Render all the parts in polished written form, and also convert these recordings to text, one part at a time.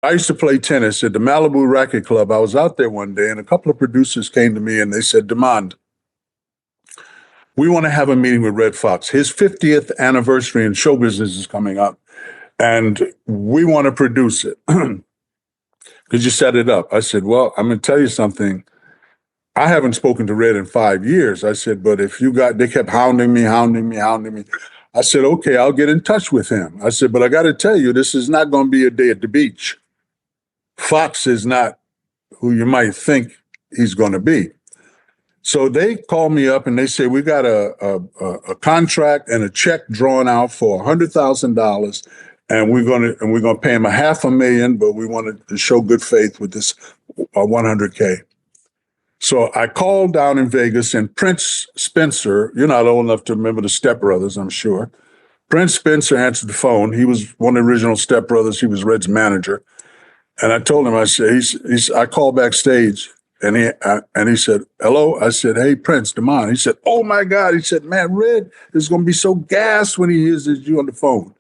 I used to play tennis at the Malibu Racket Club. I was out there one day, and a couple of producers came to me and they said, Demond, we want to have a meeting with Red Fox. His 50th anniversary in show business is coming up, and we want to produce it. Could you set it up? I said, well, I'm going to tell you something. I haven't spoken to Red in 5 years. I said, but if you got, they kept hounding me. I said, okay, I'll get in touch with him. I said, but I got to tell you, this is not going to be a day at the beach. Foxx is not who you might think he's going to be. So they called me up and they said, we got a contract and a check drawn out for $100,000, and we're gonna pay him $500,000, but we wanted to show good faith with this $100K. So I called down in Vegas, and Prince Spencer, you're not old enough to remember the Step Brothers, I'm sure. Prince Spencer answered the phone. He was one of the original Step Brothers. He was Red's manager. And I told him, I said, I called backstage, and he said, hello. I said, hey, Prince, Demond. He said, oh my God. He said, man, Red is going to be so gassed when he hears you on the phone.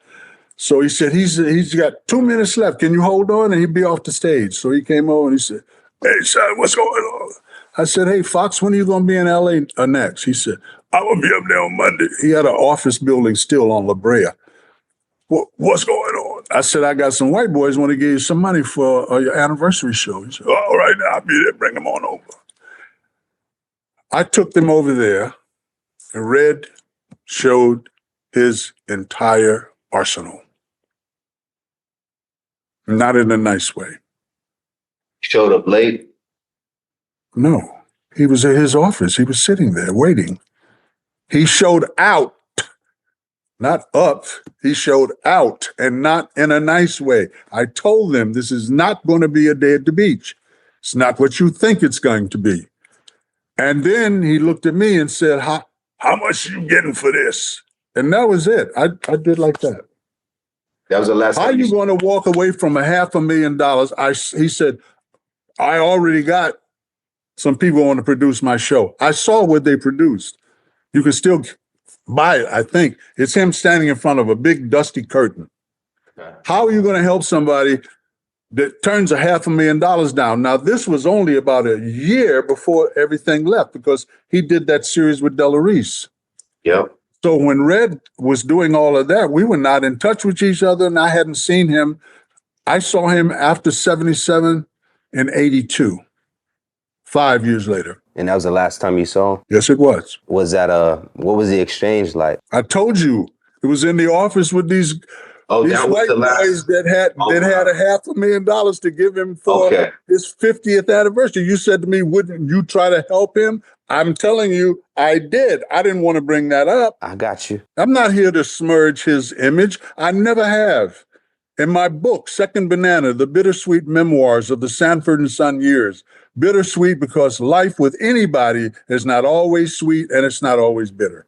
So he said, he's got 2 minutes left. Can you hold on? And he'd be off the stage. So he came over and he said, hey, son, what's going on? I said, hey, Foxx, when are you going to be in L.A. Next? He said, I'm going to be up there on Monday. He had an office building still on La Brea. What's going on? I said, I got some white boys want to give you some money for your anniversary show. He said, all right, now I'll be there. Bring them on over. I took them over there, and Red showed his entire arsenal. Not in a nice way. Showed up late? No, he was at his office. He was sitting there waiting. He showed out. Not up, he showed out, and not in a nice way. I told them this is not going to be a day at the beach. It's not what you think it's going to be. And then he looked at me and said, how much you getting for this? And that was it. I did like that. That was the last time. How are you going to walk away from $500,000? He said, I already got some people want to produce my show. I saw what they produced. You can still buy it, I think. It's him standing in front of a big dusty curtain. Okay. How are you going to help somebody that turns $500,000 down? Now, this was only about a year before everything left, because he did that series with Della Reese. Yep. So when Red was doing all of that, we were not in touch with each other, and I hadn't seen him. I saw him after 77 and 82, 5 years later. And that was the last time you saw him? Yes, it was. Was that what was the exchange like? I told you, it was in the office with these white guys that had $500,000 to give him for his 50th anniversary. You said to me, wouldn't you try to help him? I'm telling you, I did. I didn't want to bring that up. I got you. I'm not here to smudge his image. I never have. In my book, Second Banana, The Bittersweet Memoirs of the Sanford and Son Years. Bittersweet because life with anybody is not always sweet, and it's not always bitter.